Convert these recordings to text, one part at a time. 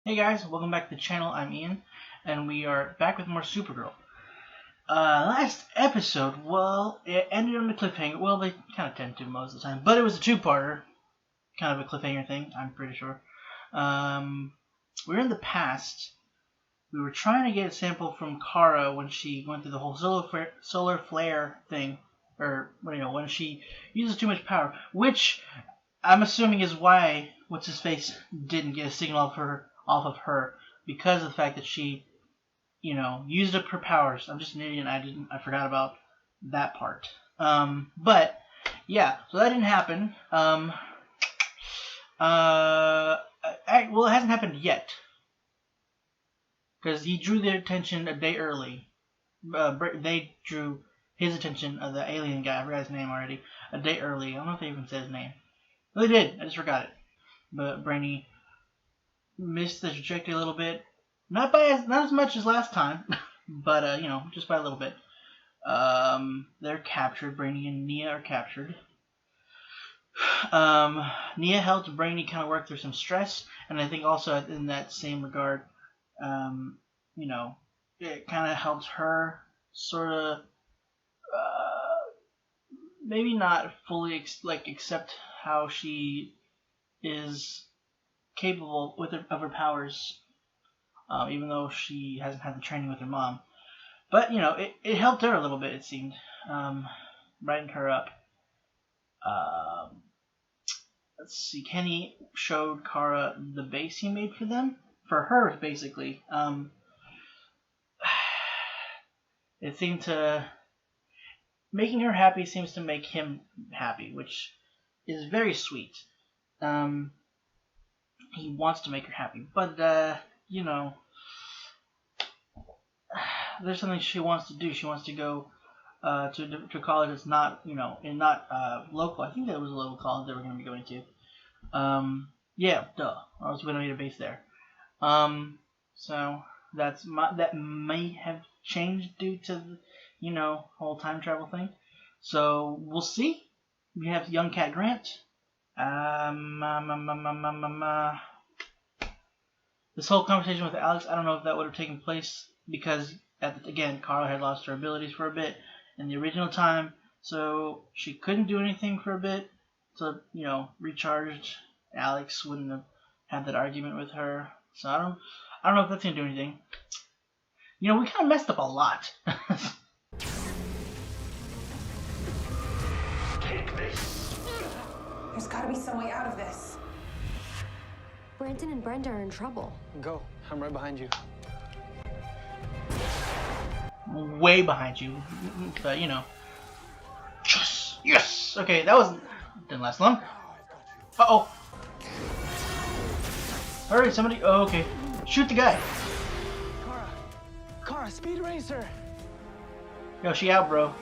Hey guys, welcome back to the channel. I'm Ian, and we are back with more Supergirl. Last episode, well, it ended on a cliffhanger. Well, they kind of tend to most of the time, but it was a two-parter, kind of a cliffhanger thing, I'm pretty sure. We were in the past. We were trying to get a sample from Kara when she went through the whole solar flare thing, or, when she uses too much power, which I'm assuming is why What's-His-Face didn't get a signal off of her, because of the fact that she, used up her powers. I'm just an idiot. I forgot about that part. But yeah, so that didn't happen. Well, it hasn't happened yet, because he drew their attention a day early. They drew his attention, the alien guy. I forgot his name already. A day early. I don't know if they even said his name. No, they did. I just forgot it. But Brainy missed the trajectory a little bit. Not as much as last time, but just by a little bit. They're captured. Brainy and Nia are captured. Nia helped Brainy kind of work through some stress, and I think also in that same regard, it kind of helps her sort of maybe not fully accept how she is capable of her powers, even though she hasn't had the training with her mom. But it helped her a little bit. It seemed, brightened her up. Let's see. Kenny showed Kara the base he made for her basically. It seemed to making her happy seems to make him happy, which is very sweet. He wants to make her happy, but there's something she wants to do. She wants to go to a college that's not local. I think that was a local college they were going to be going to. Yeah, duh. Or else we would have made a base there. So that may have changed due to the whole time travel thing. So we'll see. We have young Cat Grant. This whole conversation with Alex, I don't know if that would have taken place because, again, Carla had lost her abilities for a bit in the original time, so she couldn't do anything for a bit. So, recharged. Alex wouldn't have had that argument with her. So I don't know if that's gonna do anything. We kind of messed up a lot. Take this. There's gotta be some way out of this. Brandon and Brenda are in trouble. Go. I'm right behind you. Way behind you. But, Yes! Okay, didn't last long. Uh-oh. Hurry, somebody. Oh, okay. Shoot the guy. Kara, Speed Racer. Yo, she out, bro.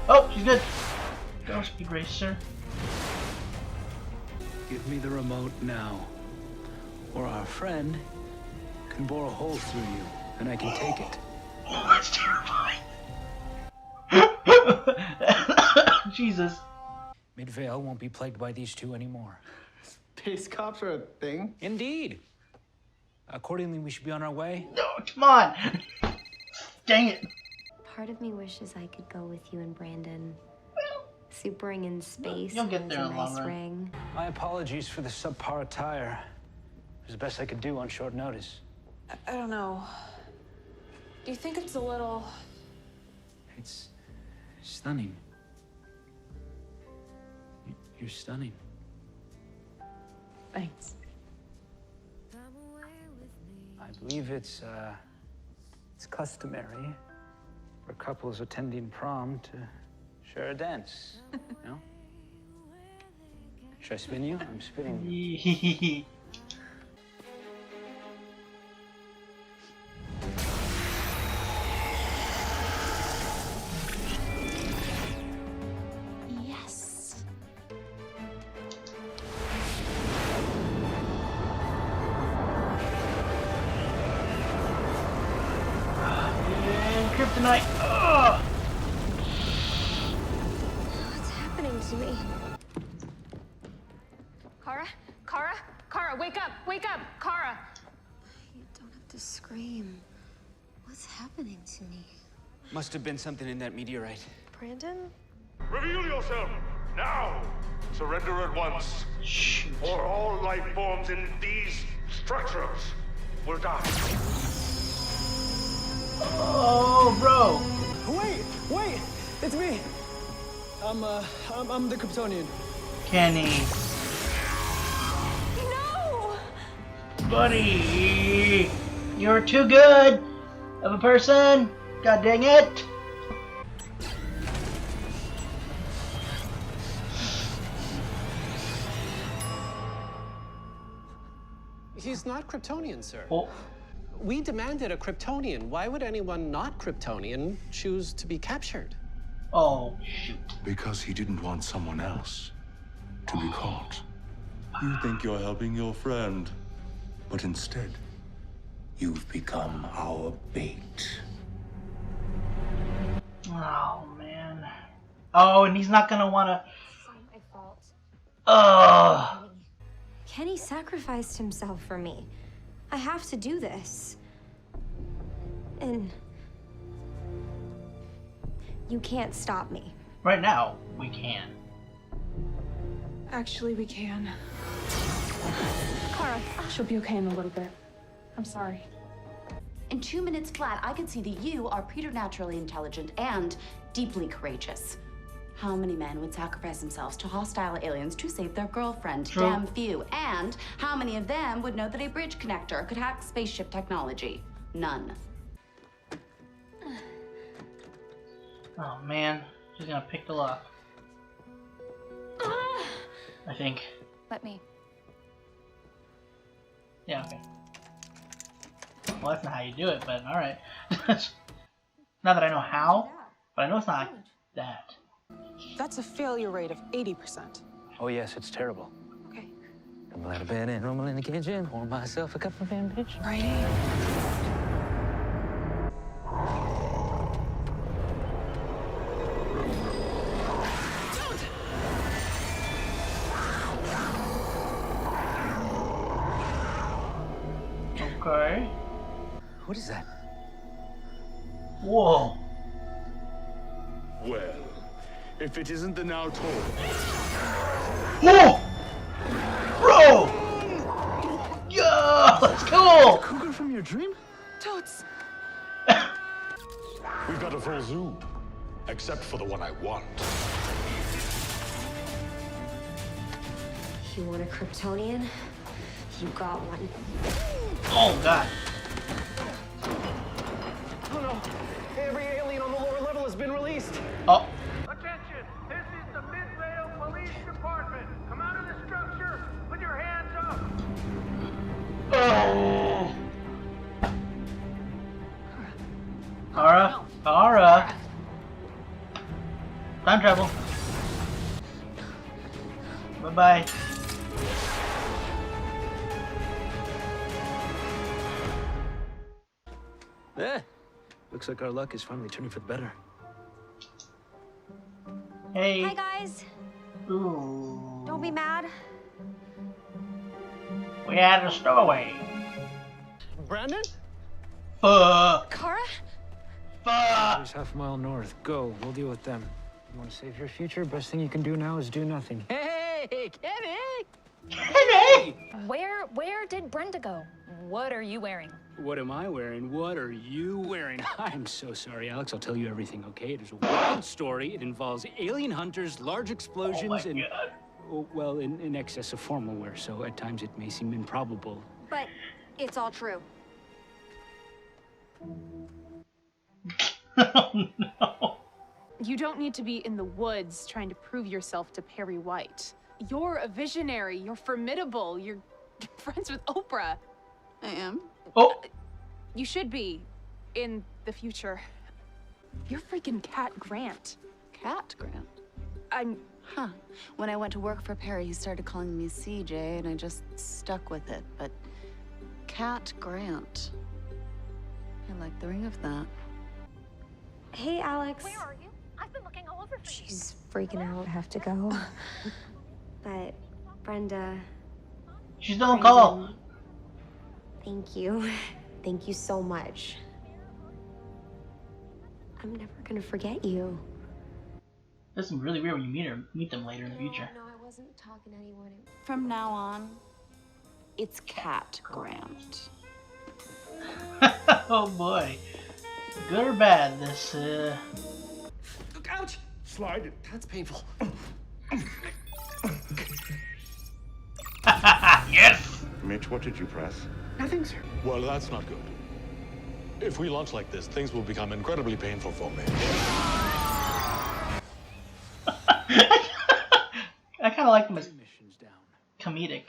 Oh, she's good. Go, Speed Racer. Give me the remote now, or our friend can bore a hole through you, and I can take it. Oh, that's terrifying. Jesus. Midvale won't be plagued by these two anymore. Space cops are a thing? Indeed. Accordingly, we should be on our way. No, come on. Dang it. Part of me wishes I could go with you and Brandon. Supering in space You'll get has there a in the long nice run. ring. My apologies for the subpar attire. It was the best I could do on short notice. I don't know. Do you think it's a little... It's stunning. You're stunning. Thanks. I believe it's customary for couples attending prom to share a dance. No? Should I spin you? I'm spinning you. Yes. And kryptonite. Ugh. What's happening to me? Kara? Kara? Kara, wake up! Wake up! Kara! happening to me? Must have been something in that meteorite. Brandon? Reveal yourself now. Surrender at once, Shoot. or all life forms in these structures will die. Oh, bro. Wait! It's me. I'm the Kryptonian. Kenny. No! Buddy. You're too good of a person. God dang it. He's not Kryptonian, sir. Oh. We demanded a Kryptonian. Why would anyone not Kryptonian choose to be captured? Oh, shoot. Because he didn't want someone else to be caught. You think you're helping your friend, but instead, you've become our bait. Oh, man. Oh, and he's not gonna wanna... It's not my fault. Ugh. Kenny sacrificed himself for me. I have to do this. And you can't stop me. Right now, we can. Actually, we can. Kara, she'll be okay in a little bit. I'm sorry. In 2 minutes flat, I could see that you are preternaturally intelligent and deeply courageous. How many men would sacrifice themselves to hostile aliens to save their girlfriend? True. Damn few. And how many of them would know that a bridge connector could hack spaceship technology? None. Oh, man. She's gonna pick the lock. I think. Let me. Yeah, okay. Well, that's not how you do it, but alright. Not that I know how, but I know it's not like that. That's a failure rate of 80%. Oh, yes, it's terrible. Okay. Tumble out of bed and rumble in the kitchen, pour myself a cup of vintage. Brainy. Okay. What is that? Whoa. Well, if it isn't the now told. Whoa! Bro! Yeah! Let's go! Cougar from your dream? Totes. We've got a full zoo, except for the one I want. You want a Kryptonian? You got one. Oh, God. Oh no! Every alien on the lower level has been released. Oh. Attention! This is the Midvale Police Department. Come out of the structure with your hands up. Oh. Kara. Time travel. Bye-bye. Eh. Looks like our luck is finally turning for the better. Hey. Hi, guys. Ooh. Don't be mad. We had a stowaway. Brandon? Fuck. Kara? Fuck. There's half a mile north. Go. We'll deal with them. You want to save your future? Best thing you can do now is do nothing. Hey, Kenny! Kenny! Where did Brenda go? What are you wearing? What am I wearing? What are you wearing? I'm so sorry, Alex. I'll tell you everything, okay? It is a wild story. It involves alien hunters, large explosions, Oh my and... God. Oh, well, in excess of formal wear, so at times it may seem improbable. But it's all true. Oh, no. You don't need to be in the woods trying to prove yourself to Perry White. You're a visionary. You're formidable. You're friends with Oprah. I am. Oh. You should be in the future. You're freaking Cat Grant. Cat Grant. I'm... Huh. When I went to work for Perry, he started calling me CJ, and I just stuck with it. But Cat Grant. I like the ring of that. Hey, Alex. Where are you? I've been looking all over for you. She's freaking out. I have to go. But Brenda. She's on call. Thank you. Thank you so much. I'm never gonna forget you. That's really weird when you meet them later in the future. No, I wasn't talking to anyone. From now on, it's Cat Grant. Oh boy. Good or bad, this, Ouch! Slide. That's painful. Yes! Mitch, what did you press? Nothing, sir. Well, that's not good. If we launch like this, things will become incredibly painful for me. I kind of like them as comedic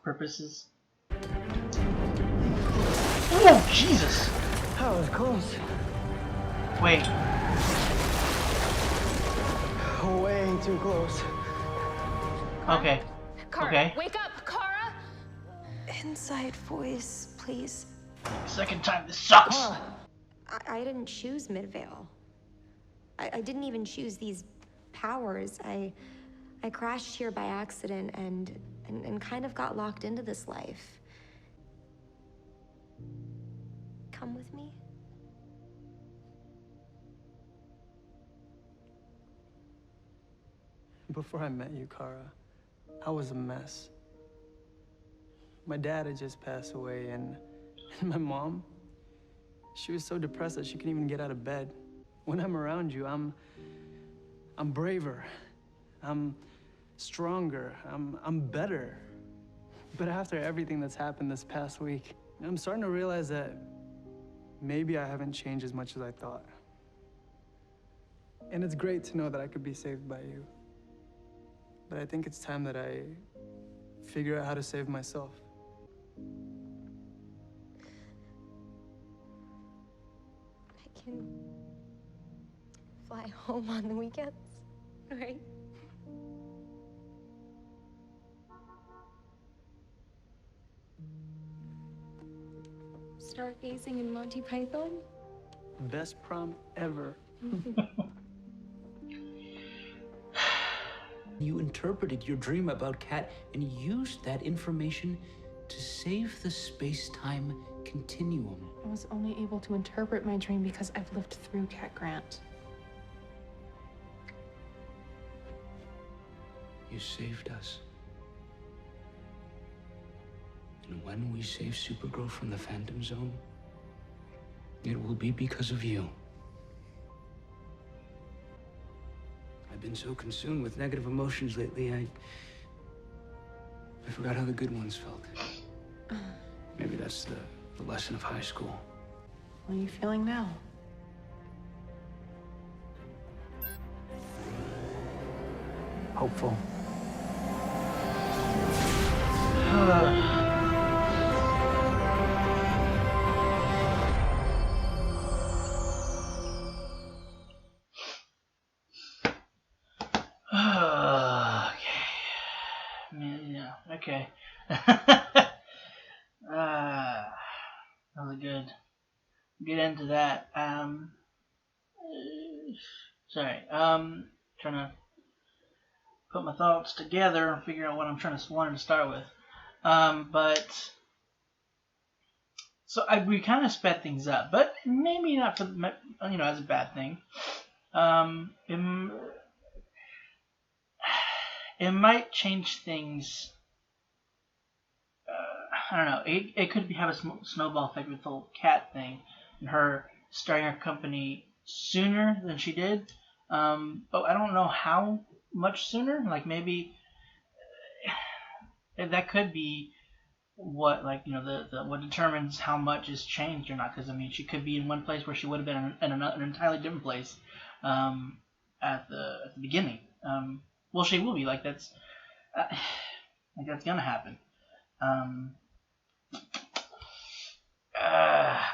purposes. Oh, Jesus! That was close. Wait. Way too close. Okay. Kara, Okay. wake up, Kara! Inside voice, please. Second time, this sucks! I didn't choose Midvale. I didn't even choose these powers. I crashed here by accident and kind of got locked into this life. Come with me? Before I met you, Kara, I was a mess. My dad had just passed away, and my mom, she was so depressed that she couldn't even get out of bed. When I'm around you, I'm braver. I'm stronger. I'm better. But after everything that's happened this past week, I'm starting to realize that maybe I haven't changed as much as I thought. And it's great to know that I could be saved by you. But I think it's time that I figure out how to save myself. I can fly home on the weekends, right? Stargazing in Monty Python? Best prom ever. You interpreted your dream about Kat and used that information to save the space-time continuum. I was only able to interpret my dream because I've lived through Cat Grant. You saved us. And when we save Supergirl from the Phantom Zone, it will be because of you. I've been so consumed with negative emotions lately, I forgot how the good ones felt. Maybe that's the lesson of high school. What are you feeling now? Hopeful. Okay. That was a good end to that. Sorry. Trying to put my thoughts together and figure out what I'm wanting to start with. But so we kind of sped things up, but maybe not for as a bad thing. It might change things. I don't know. It could have a snowball effect with the whole Cat thing and her starting her company sooner than she did. But I don't know how much sooner. Like maybe that could be what what determines how much is changed or not. Because I mean, she could be in one place where she would have been in an entirely different place at the beginning. Well, she will be that's gonna happen.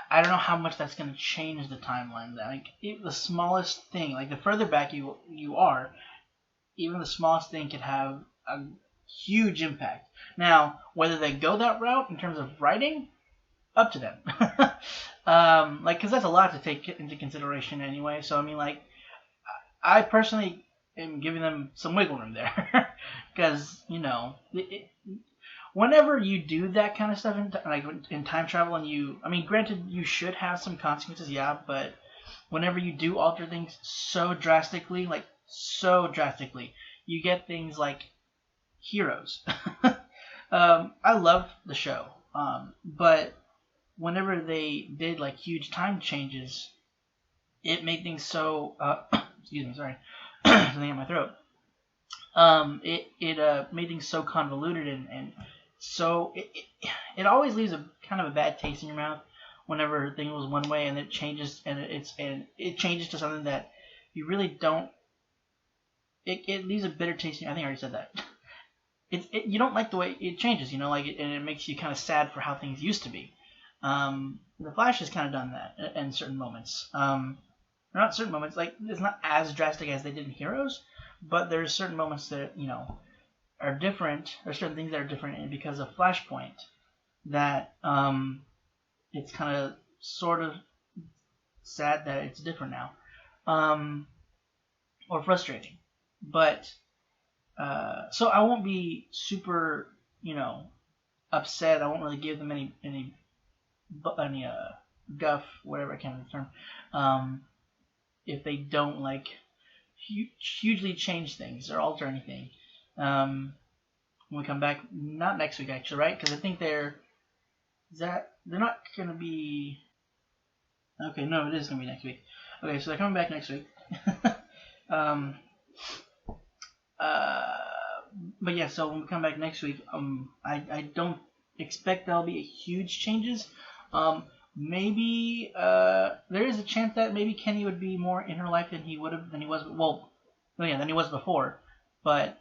I don't know how much that's going to change the timeline. The smallest thing, the further back you are, even the smallest thing can have a huge impact. Now, whether they go that route in terms of writing, up to them. Because that's a lot to take into consideration anyway. So I mean, I personally am giving them some wiggle room there, because whenever you do that kind of stuff in time travel, and granted, you should have some consequences, yeah, but whenever you do alter things so drastically, you get things like heroes. I love the show, but whenever they did like huge time changes, it made things so excuse me, sorry, something in my throat. It made things so convoluted and so it always leaves a kind of a bad taste in your mouth whenever a thing was one way and it changes and it changes to something that you really don't. It leaves a bitter taste. I think I already said that. You don't like the way it changes, and it makes you kind of sad for how things used to be. The Flash has kind of done that in certain moments. Not certain moments, like it's not as drastic as they did in Heroes, but there's certain moments that are different. There's certain things that are different, and because of Flashpoint, that it's kind of sort of sad that it's different now, or frustrating. But so I won't be super, upset. I won't really give them any guff, whatever I can the term, if they don't like hugely change things or alter anything. When we come back, not next week actually, right? Because I think they're not gonna be. Okay, no, it is gonna be next week. Okay, so they're coming back next week. But yeah, so when we come back next week, I don't expect there'll be huge changes. Maybe there is a chance that maybe Kenny would be more in her life than he was than he was before. But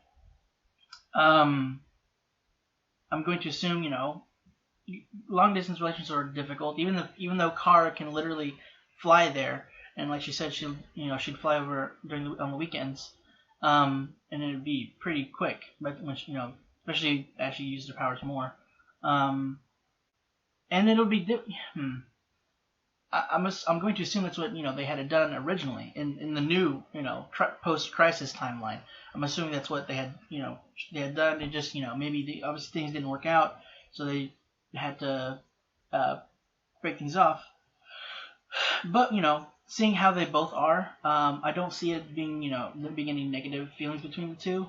I'm going to assume long distance relationships are difficult. Even though Kara can literally fly there, and like she said, she'd fly over on the weekends. And it'd be pretty quick, but especially as she used her powers more. And it'll be I'm going to assume that's what they had it done originally in the new post-crisis timeline. I'm assuming that's what they had done. It just maybe obviously things didn't work out, so they had to break things off. But seeing how they both are, I don't see it being there being any negative feelings between the two.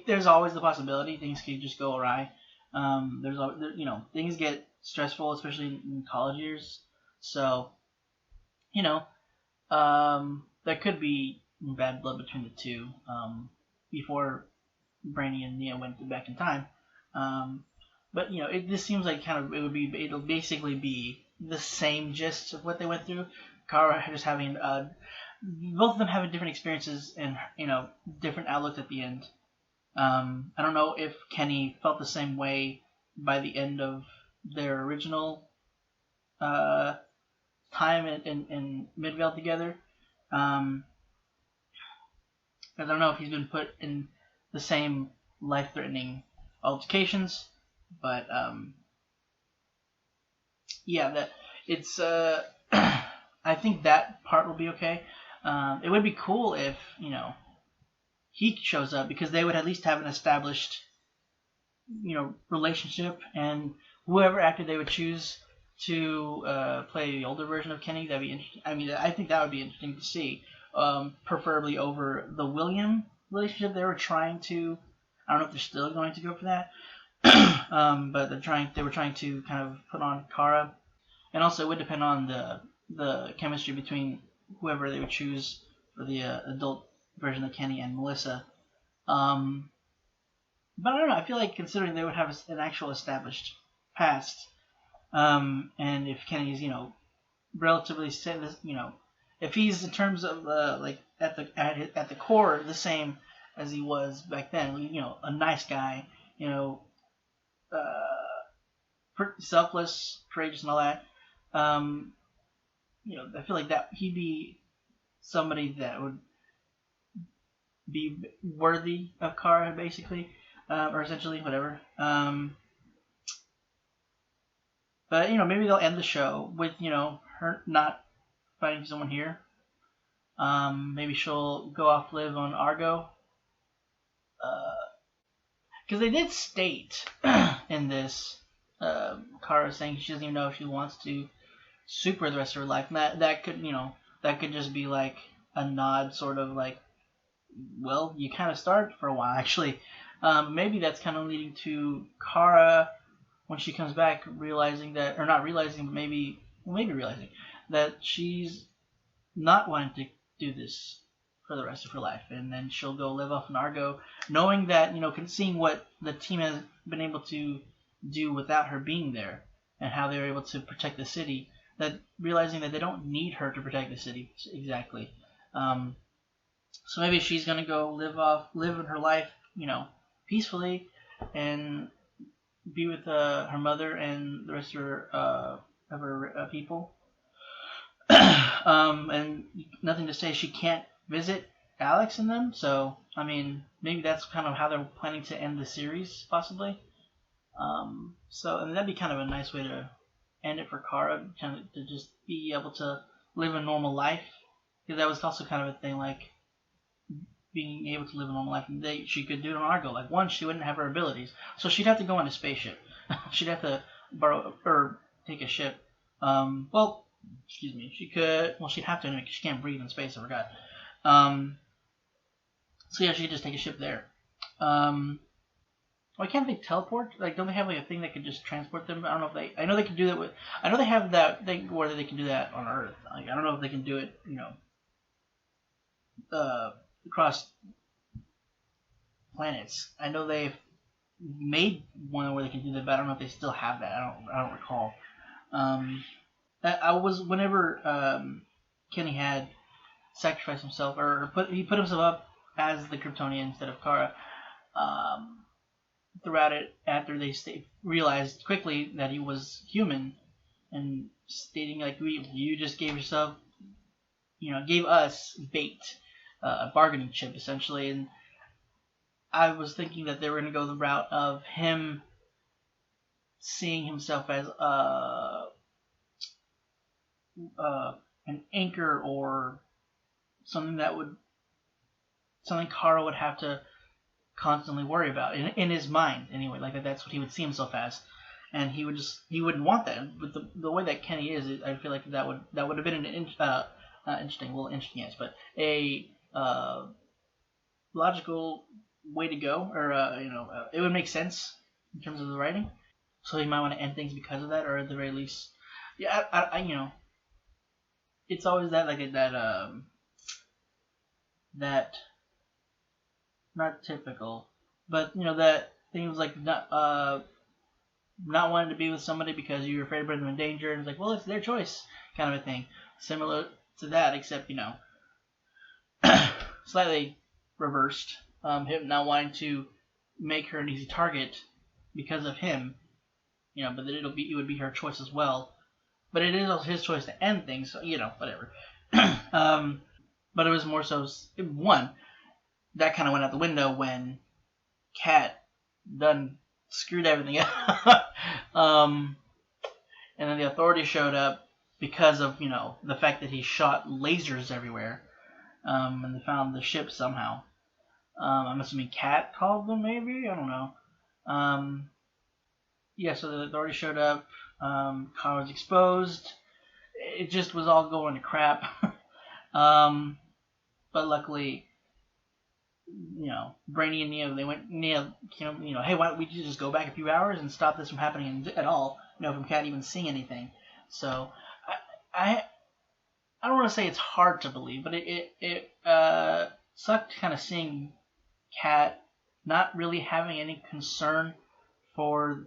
There's always the possibility things could just go awry. Things get stressful, especially in college years. So, there could be bad blood between the two before Brainy and Nia went back in time. But it just seems like it'll basically be the same gist of what they went through. Kara just having both of them having different experiences and different outlooks at the end. I don't know if Kenny felt the same way by the end of their original time in Midvale together. I don't know if he's been put in the same life-threatening altercations, but yeah, that it's. I think that part will be okay. It would be cool if he shows up, because they would at least have an established relationship, and whoever actor they would choose to play the older version of Kenny, that'd be interesting. I mean, I think that would be interesting to see, preferably over the William relationship they were trying to. I don't know if they're still going to go for that, but they were trying to kind of put on Kara, and also it would depend on the chemistry between whoever they would choose for the adult version of Kenny and Melissa. But I don't know. I feel like considering they would have an actual established past, and if Kenny's relatively if he's in terms of like at the core the same as he was back then, a nice guy, selfless, courageous, and all that. I feel like that he'd be somebody that would be worthy of Kara, basically, or essentially, whatever. But maybe they'll end the show with her not fighting someone here. Maybe she'll go off live on Argo. Because they did state in this, Kara saying she doesn't even know if she wants to super the rest of her life. And that could that could just be like a nod, sort of like, well, you kind of started for a while, actually. Maybe that's kind of leading to Kara, when she comes back, realizing that, or not realizing, but maybe realizing that she's not wanting to do this for the rest of her life, and then she'll go live off in Argo, knowing that, seeing what the team has been able to do without her being there, and how they were able to protect the city, that realizing that they don't need her to protect the city exactly. So maybe she's gonna go live in her life, peacefully, and be with her mother and the rest of her people. And nothing to say she can't visit Alex and them. So I mean, maybe that's kind of how they're planning to end the series, possibly. And that'd be kind of a nice way to end it for Kara, kind of to just be able to live a normal life, because that was also kind of a thing, like being able to live a normal life. And she could do it on Argo. Like, one, she wouldn't have her abilities, so she'd have to go on a spaceship. She'd have to borrow or take a ship. Excuse me. She could. Well, she'd have to anyway, because she can't breathe in space. I forgot. So yeah, she could just take a ship there. Why can't they teleport? Like, don't they have like a thing that could just transport them? I don't know if they. I know they can do that with. I know they have that thing where they can do that on Earth. Like, I don't know if they can do it. Across planets. I know they've made one where they can do that, but I don't know if they still have that. I don't recall. I was whenever Kenny had sacrificed himself, or he put himself up as the Kryptonian instead of Kara. Throughout it, after they realized quickly that he was human, and stating like, you just gave yourself, gave us bait, a bargaining chip essentially, and I was thinking that they were going to go the route of him seeing himself as an anchor, or something Kara would have to constantly worry about in his mind anyway. Like, that's what he would see himself as, and he wouldn't want that. But the way that Kenny is, I feel like that would have been an interesting, yes, but a logical way to go, or it would make sense in terms of the writing. So he might want to end things because of that, or at the very least, yeah, I it's always that, like, that not typical, but that things like not wanting to be with somebody because you're afraid of putting them in danger, and it's like, well, it's their choice, kind of a thing. Similar to that, except slightly reversed. Him not wanting to make her an easy target because of him, but that it would be her choice as well. But it is also his choice to end things, so whatever. But it was more so one that kind of went out the window when Kat done screwed everything up. And then the authorities showed up because of, the fact that he shot lasers everywhere. And they found the ship somehow. I'm assuming Kat called them, maybe? I don't know. Yeah, so the authorities showed up. Kara was exposed. It just was all going to crap. But luckily, Brainy and Nia, hey, why don't we just go back a few hours and stop this from happening at all? From Kat even seeing anything. So I don't want to say it's hard to believe, but it sucked kind of seeing Kat not really having any concern for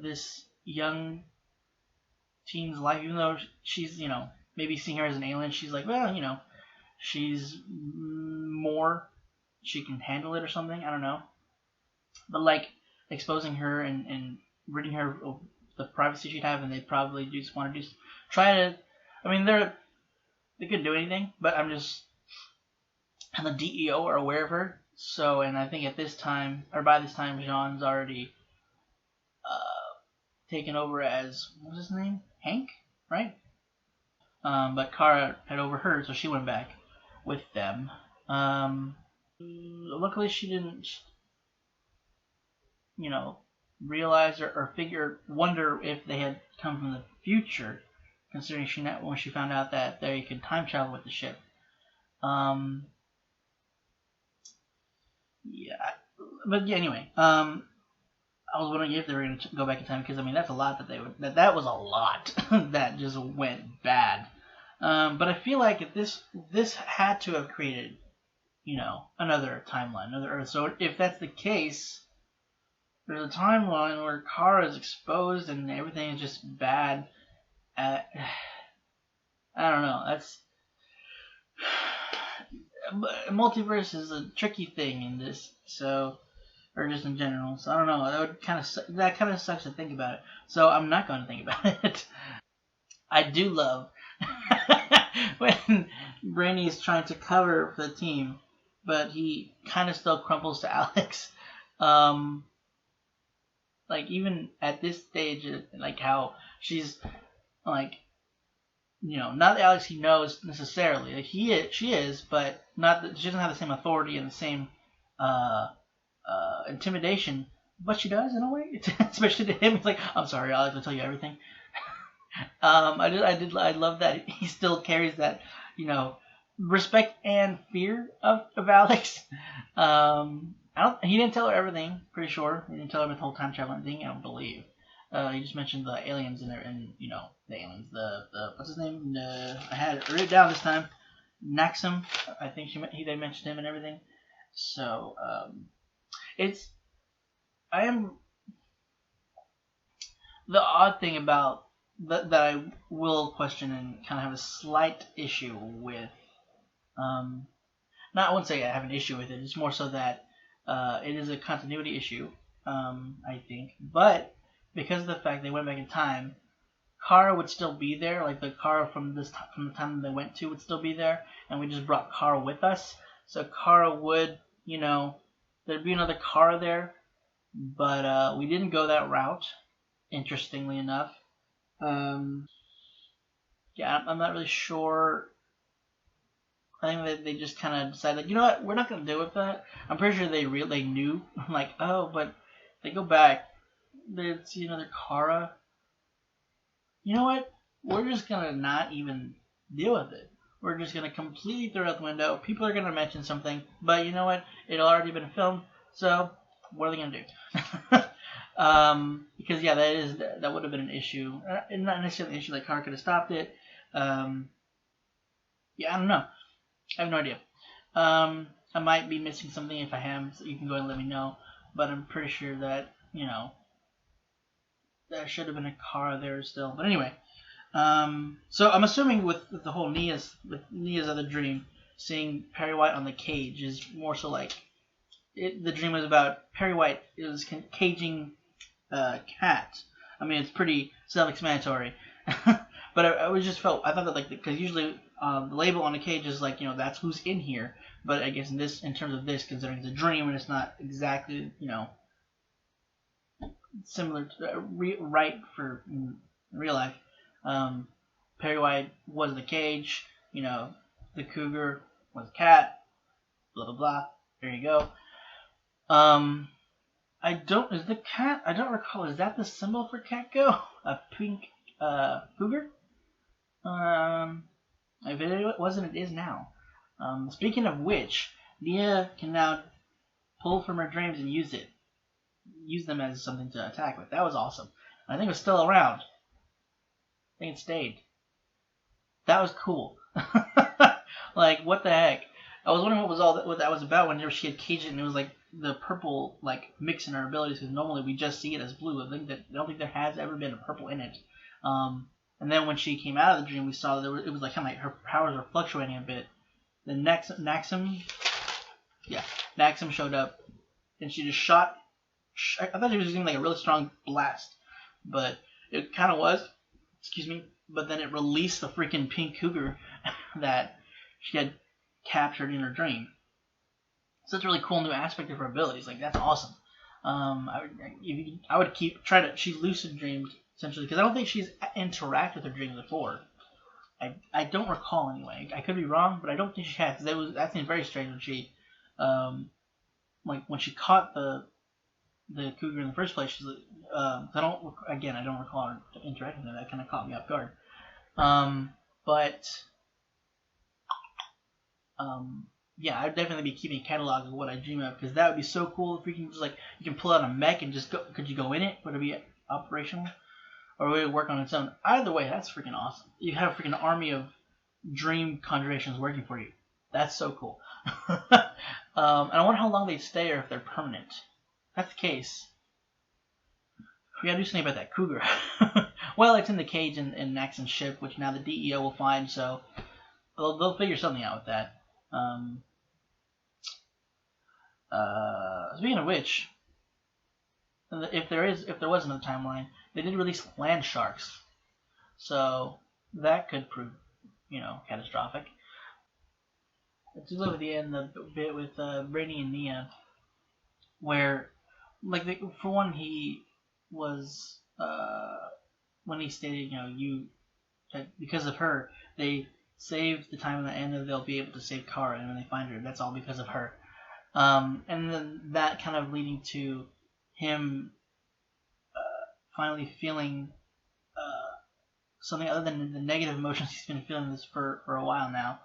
this young teen's life, even though she's, maybe seeing her as an alien, she's like, well, she's more, she can handle it or something, I don't know. But like exposing her and ridding her of the privacy she'd have, and they probably just want to try to, I mean, they couldn't do anything, but I'm just, and the DEO are aware of her, so, and I think at this time, or by this time, Jean's already taken over as, what was his name? Hank, right? But Kara had overheard, so she went back with them. Luckily she didn't, realize or wonder if they had come from the future, considering when she found out that they could time travel with the ship. Yeah, but yeah. Anyway, I was wondering if they were going to go back in time because I mean that's a lot that was a lot that just went bad. But I feel like if this had to have created, another timeline, another Earth. So if that's the case, there's a timeline where Kara is exposed and everything is just bad. I don't know. That's multiverse is a tricky thing in this, so or just in general. So I don't know. That kind of sucks to think about it. So I'm not going to think about it. I do love when Brainy is trying to cover for the team, but he kind of still crumples to Alex. Like even at this stage, like how she's like, not the Alex he knows necessarily. Like she is, but not that she doesn't have the same authority and the same intimidation. But she does in a way, especially to him. He's like, "I'm sorry, Alex, I'll tell you everything." I love that he still carries that, respect and fear of Alex. He didn't tell her everything. Pretty sure he didn't tell her the whole time traveling thing. I don't believe. He just mentioned the aliens and the aliens. The what's his name? I had it written down this time. Naxum. I think they mentioned him and everything. So the odd thing about that I will question and kind of have a slight issue with. I wouldn't say I have an issue with it. It's more so that it is a continuity issue, I think. But because of the fact they went back in time, Kara would still be there. Like the Kara from the time they went to would still be there, and we just brought Kara with us. So Kara would, there'd be another Kara there, but we didn't go that route. Interestingly enough, I'm not really sure. I think that they just kind of decided, you know what, we're not going to deal with that. I'm pretty sure they knew, like, oh, but they go back, they'd see another Kara. You know what? We're just going to not even deal with it. We're just going to completely throw it out the window. People are going to mention something, but you know what? It'll already been filmed, so what are they going to do? Because, yeah, that would have been an issue. Not necessarily an issue, like Kara could have stopped it. Yeah, I don't know. I have no idea. I might be missing something. If I am, so you can go ahead and let me know. But I'm pretty sure that, there should have been a Kara there still. But anyway, so I'm assuming with the whole Nia's other dream, seeing Perry White on the cage is more so like the dream was about Perry White is caging Cat. I mean, it's pretty self-explanatory. But I thought that because usually the label on the cage is like, that's who's in here. But I guess in terms of this, considering it's a dream and it's not exactly, similar to right for real life. Perry White was the cage, the cougar was the cat, blah blah blah. There you go. I don't recall, is that the symbol for Catgo? A pink cougar? If it wasn't, it is now. Speaking of which, Nia can now pull from her dreams and use them as something to attack with. That was awesome. I think it was still around. I think it stayed. That was cool. Like, what the heck? I was wondering what that was about when she had caged it and it was like the purple mix in her abilities, because normally we just see it as blue. I don't think there has ever been a purple in it. And then when she came out of the dream, we saw that it was kind of like her powers were fluctuating a bit. Then Naxum showed up, and she just shot. I thought she was using like a really strong blast, but it kind of was. Excuse me. But then it released the freaking pink cougar that she had captured in her dream. Such a really cool new aspect of her abilities. Like, that's awesome. I would she lucid dreamed essentially, because I don't think she's interacted with her dreams before. I don't recall anyway. I could be wrong, but I don't think she has. That seemed very strange when she, when she caught the cougar in the first place. She's like, I don't recall her interacting with her. That kind of caught me off guard. But yeah, I'd definitely be keeping a catalog of what I dream of, because that would be so cool if we can just, like, you can pull out a mech and just go. Could you go in it? Would it be operational? Or would it work on its own? Either way, that's freaking awesome. You have a freaking army of dream conjurations working for you. That's so cool. And I wonder how long they stay or if they're permanent. If that's the case, we gotta do something about that cougar. Well, it's in the cage in Maxon's ship, which now the DEO will find, so they'll figure something out with that. Speaking of which, if there was another timeline, they did release land sharks, so that could prove, catastrophic. Let's look at the end of the bit with Brainy and Nia, where, like, for one, he was when he stated, that because of her, they saved the time at the end, and they'll be able to save Kara, and when they find her, that's all because of her. And then that kind of leading to him finally feeling something other than the negative emotions he's been feeling this for a while now.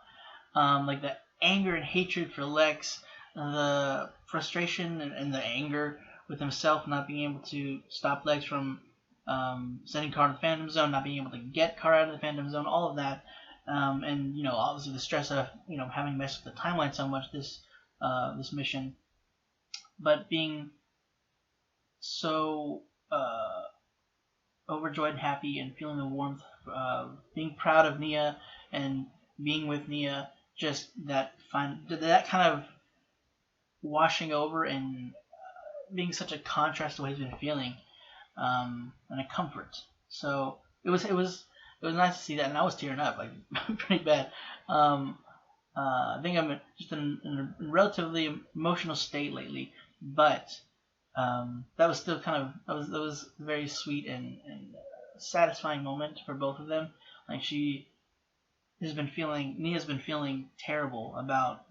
Like the anger and hatred for Lex, the frustration and the anger with himself not being able to stop Lex from sending Kara to the Phantom Zone, not being able to get Kara out of the Phantom Zone, all of that. And obviously the stress of having messed with the timeline so much this mission, but being so overjoyed and happy and feeling the warmth, being proud of Nia and being with Nia, just that kind of washing over and being such a contrast to what he's been feeling, and a comfort. So it was nice to see that, and I was tearing up like pretty bad. I think I'm just in a relatively emotional state lately, but that was still kind of that was a very sweet and satisfying moment for both of them. Like Nia's been feeling terrible about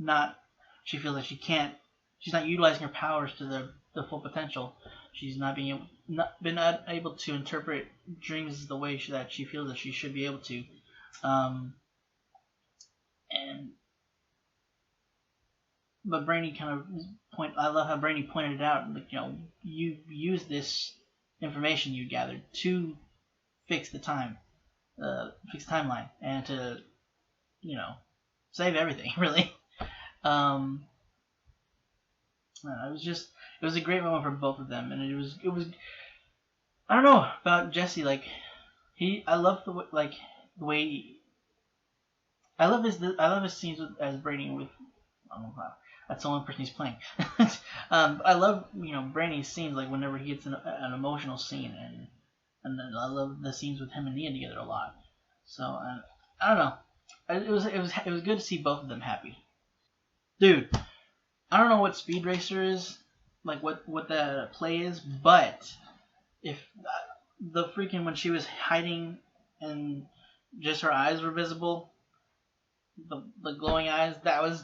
she feels like she's not utilizing her powers to the full potential. She's not been able to interpret dreams the way that she feels that she should be able to, but Brainy I love how Brainy pointed it out. Like, you use this information you gathered to fix the timeline, and to, save everything, really. It was a great moment for both of them, and it was. I don't know about Jesse. Like, I love the way. I love his scenes as Brainy with. I don't know how. That's the only person he's playing. I love Brainy's scenes, like whenever he gets an emotional scene, and then I love the scenes with him and Nia together a lot. So I don't know. It was good to see both of them happy. Dude, I don't know what Speed Racer is, like what the play is, but if the freaking when she was hiding and just her eyes were visible, the glowing eyes, that was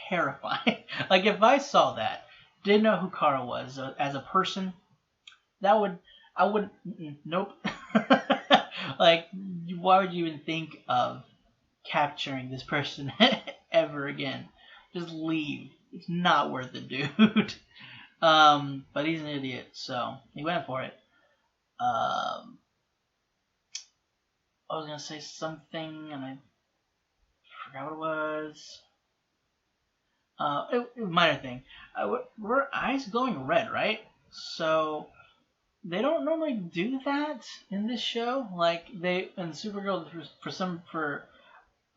terrifying. Like, if I saw that, didn't know who Kara was as a person, I would nope. Like, why would you even think of capturing this person ever again? Just leave. It's not worth it, dude. But he's an idiot, so he went for it. I was gonna say something and I forgot what it was. Minor thing. Were eyes glowing red, right? So they don't normally do that in this show. Like, in Supergirl, for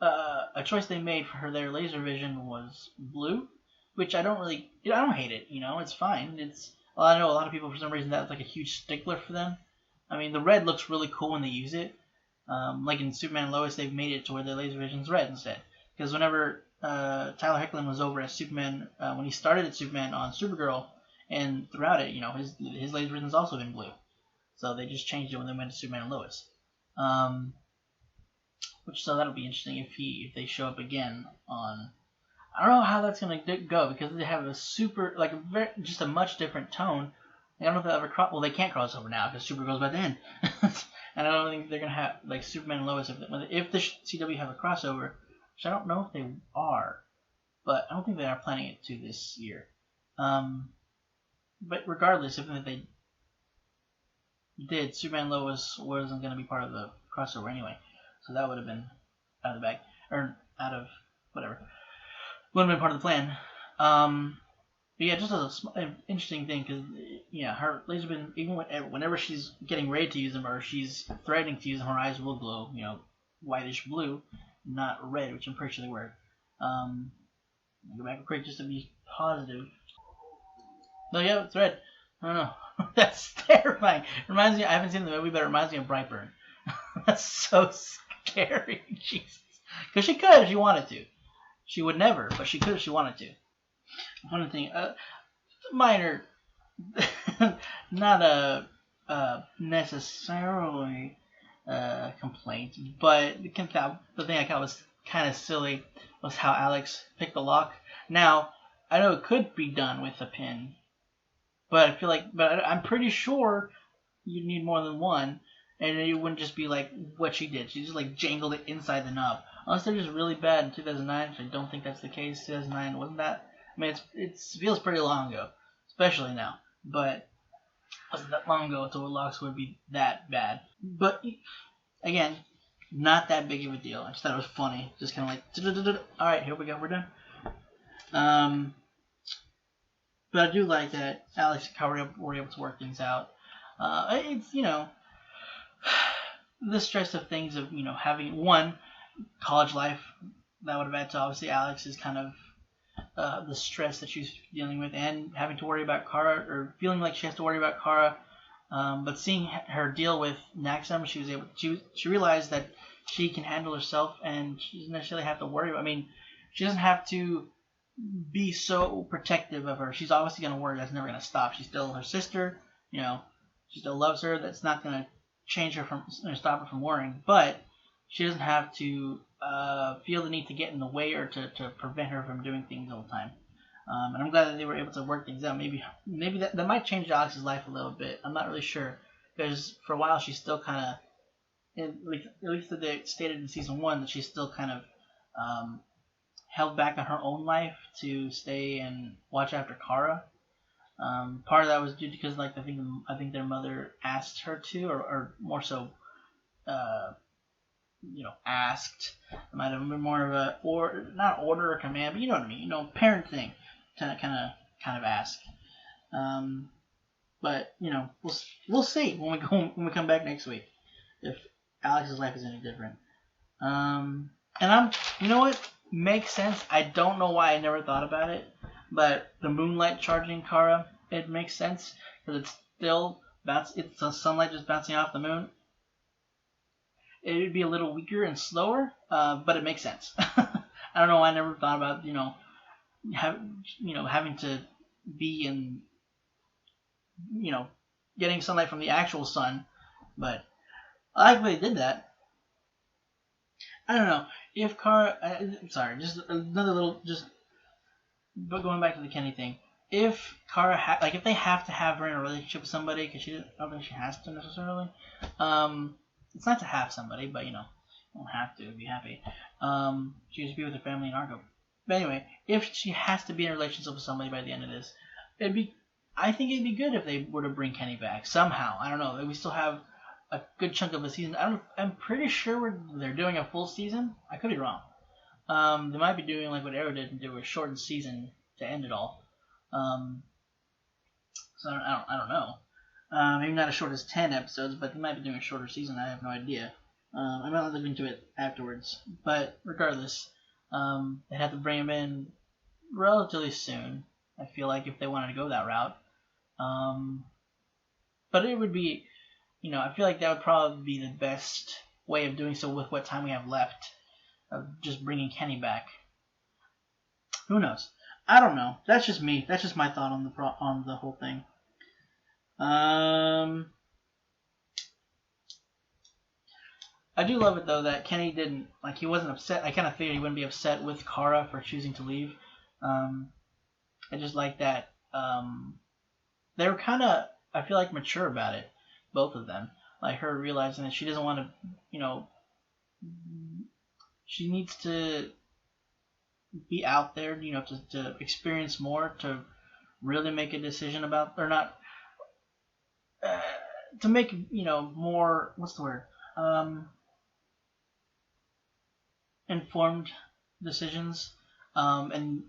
a choice they made for their laser vision was blue, which I don't hate it. It's fine. I know a lot of people, for some reason, that's like a huge stickler for them. I mean, the red looks really cool when they use it. Like in Superman and Lois, they've made it to where their laser vision's red instead. Because whenever Tyler Hoechlin was over as Superman, when he started at Superman on Supergirl, and throughout it, his laser vision's also been blue. So they just changed it when they went to Superman and Lois. So that'll be interesting if they show up again on. I don't know how that's gonna go, because they have a much different tone. I don't know if they'll ever cross. Well, they can't cross over now because Supergirl's about to end. And I don't think they're gonna have like Superman and Lois if the CW have a crossover, which I don't know if they are, but I don't think they are planning it to this year. But regardless, if they did, Superman and Lois wasn't gonna be part of the crossover anyway, so that would have been out of the bag or out of whatever. Would have been part of the plan. But yeah, just an interesting thing because her laser beam, even whenever she's getting ready to use them or she's threatening to use them, her eyes will glow, whitish blue, not red, which I'm pretty sure they were. Go back quick just to be positive. No, yeah, it's red. I don't know. That's terrifying. Reminds me. I haven't seen the movie, but it reminds me of Brightburn. That's so scary. Jesus. Because she could if she wanted to. She would never, but she could if she wanted to. One thing, minor, not a necessarily complaint, but the thing I thought was kind of silly was how Alex picked the lock. Now, I know it could be done with a pin, but I'm pretty sure you need more than one, and it wouldn't just be like what she did. She just like jangled it inside the knob. Unless they're just really bad in 2009, which I don't think that's the case. 2009 wasn't that. I mean, it feels pretty long ago, especially now. But it wasn't that long ago until locks would be that bad. But again, not that big of a deal. I just thought it was funny. Just kind of like, all right, here we go, we're done. But I do like that Alex and Kyle were able to work things out. It's the stress of things of having one college life that would have had to obviously Alex is kind of. The stress that she's dealing with and having to worry about Kara or feeling like she has to worry about Kara, but seeing her deal with Naxxam, she realized that she can handle herself and she doesn't necessarily have to worry about. I mean, she doesn't have to be so protective of her. She's obviously going to worry. That's never going to stop. She's still her sister. She still loves her. That's not going to change her stop her from worrying. But she doesn't have to feel the need to get in the way or to prevent her from doing things all the time. And I'm glad that they were able to work things out. Maybe that might change Alex's life a little bit. I'm not really sure. Because for a while she's still kind of, at least that they stated in season 1, that she's still kind of held back on her own life to stay and watch after Kara. Part of that was due because I think their mother asked her to, or more so, asked. It might have been more of a not order or command, but you know what I mean. Parent thing to kind of ask. But we'll see when we come back next week if Alex's life is any different. And what makes sense. I don't know why I never thought about it, but the moonlight charging Kara, it makes sense because it's still it's the sunlight just bouncing off the moon. It would be a little weaker and slower, but it makes sense. I don't know why I never thought about having to be in getting sunlight from the actual sun, but I like the way they did that. I don't know if Kara. Sorry, just another little but going back to the Kenny thing. If Kara if they have to have her in a relationship with somebody, because I don't think she has to necessarily. It's nice to have somebody, but you don't have to be happy. She used to be with her family in Argo. But anyway, if she has to be in a relationship with somebody by the end of this, I think it'd be good if they were to bring Kenny back somehow. I don't know. We still have a good chunk of a season. I'm pretty sure they're doing a full season. I could be wrong. They might be doing like what Arrow did and do a shortened season to end it all. So I don't know. Maybe not as short as 10 episodes, but they might be doing a shorter season. I have no idea. I might look into it afterwards. But regardless, they have to bring him in relatively soon. I feel like if they wanted to go that route. But it would be, I feel like that would probably be the best way of doing so with what time we have left. Of just bringing Kenny back. Who knows? I don't know. That's just me. That's just my thought on the whole thing. I do love it though that Kenny didn't he wasn't upset. I kind of figured he wouldn't be upset with Kara for choosing to leave. I just like that they were kind of, I feel like, mature about it, both of them. like her realizing that she doesn't want to, you know, she needs to be out there, you know, to experience more, to really make a decision about, or not, to make, you know, more, what's the word, informed decisions. And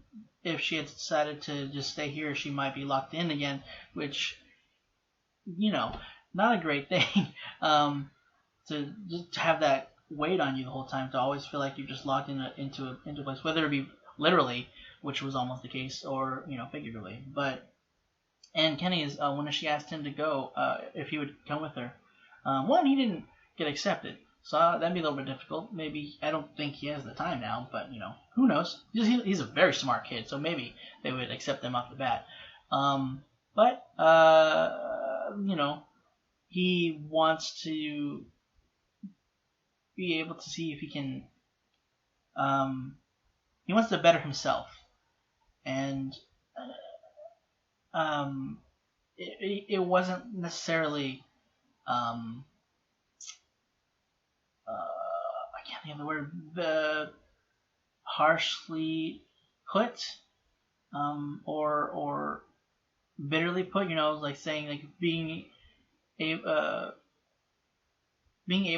if she had decided to just stay here, she might be locked in again, which, you know, not a great thing. To just have that weight on you the whole time, to always feel like you're just locked into a place, whether it be literally, which was almost the case, or, you know, figuratively. But and Kenny is when she asked him to go, if he would come with her, one, he didn't get accepted, so that'd be a little bit difficult. Maybe, I don't think he has the time now, but, you know, who knows? He's a very smart kid, so maybe they would accept him off the bat. But you know, he wants to be able to see if he can. He wants to better himself, and it wasn't necessarily. I can't think of the word. Harshly put, or bitterly put. You know, like saying, like, being able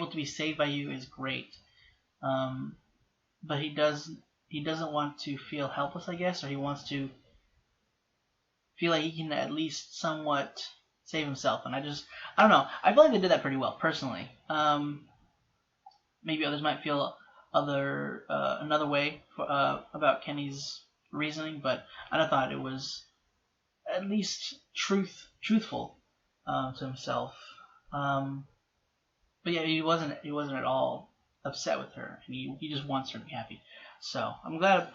to be saved by you is great, but he doesn't want to feel helpless, I guess, or he wants to feel like he can at least somewhat save himself. And I don't know. I feel like they did that pretty well, personally. Maybe others might feel another way about Kenny's reasoning, but I thought it was at least truthful to himself. But yeah, he wasn't at all upset with her, and he just wants her to be happy. So I'm glad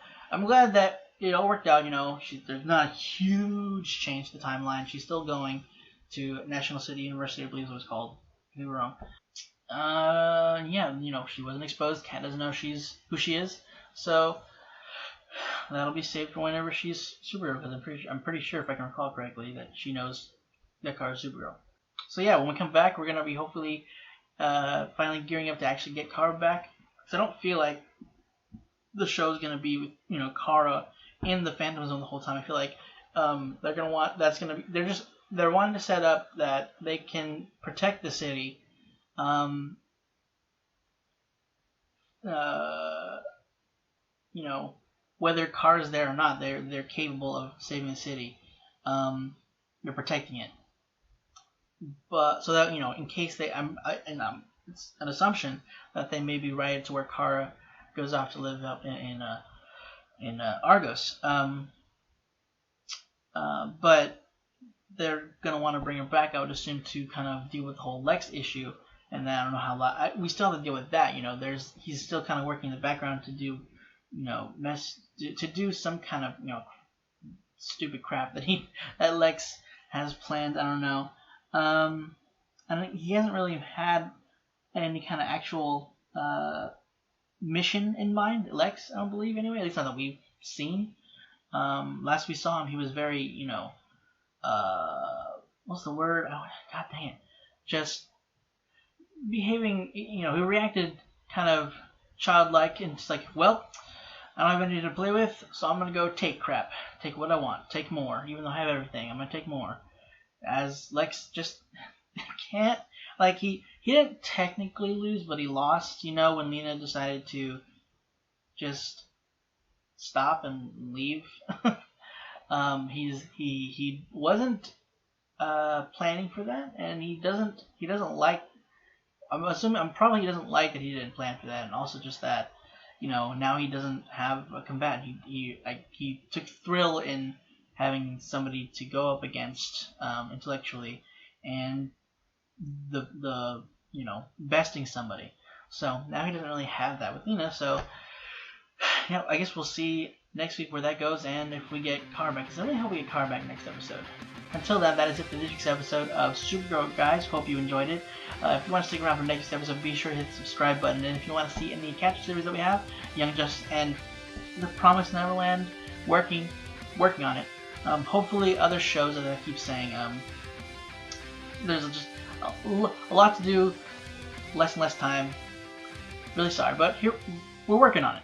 that it all worked out. You know, there's not a huge change to the timeline. She's still going to National City University, I believe it was called. If we were wrong. Yeah, you know, she wasn't exposed. Kat doesn't know who she is, so that'll be saved for whenever she's Supergirl. Because I'm pretty sure, if I can recall correctly, that she knows that Kara's Supergirl. So yeah, when we come back, we're gonna be hopefully finally gearing up to actually get Kara back. Because I don't feel like the show's gonna be with, you know, Kara in the Phantom Zone the whole time. I feel like they're gonna want they're wanting to set up that they can protect the city. You know, whether Kara's there or not, they're capable of saving the city. They're protecting it. But so that, you know, in case it's an assumption that they may be righted to where Kara goes off to live up in Argos. But they're gonna want to bring her back, I would assume, to kind of deal with the whole Lex issue. And then I don't know how we still have to deal with that. You know, he's still kind of working in the background to do, you know, to do some kind of, you know, stupid crap that Lex has planned. I don't know. I think he hasn't really had any kind of actual mission in mind. Lex, I don't believe, anyway. At least not that we've seen. Last we saw him, he was very, you know, what's the word? Oh, God dang it! Just behaving, you know, he reacted kind of childlike, and it's like, well, I don't have anything to play with, so I'm gonna go take crap, take what I want, take more, even though I have everything, I'm gonna take more. As Lex just can't, like, he didn't technically lose, but he lost, you know, when Lena decided to just stop and leave. He wasn't planning for that, and he doesn't like. I'm probably he doesn't like that he didn't plan for that, and also just that, you know, now he doesn't have a combatant. He took thrill in having somebody to go up against intellectually, and the you know, besting somebody. So now he doesn't really have that with Lena. So you know, I guess we'll see next week where that goes, and if we get Kara back. Because I really hope we get Kara back next episode. Until then, that is it for this week's episode of Supergirl, guys. Hope you enjoyed it. If you want to stick around for next episode, be sure to hit the subscribe button. And if you want to see any catch series that we have, Young Justice and The Promised Neverland, working on it. Hopefully other shows, as I keep saying, there's just a lot to do, less and less time. Really sorry, but here we're working on it.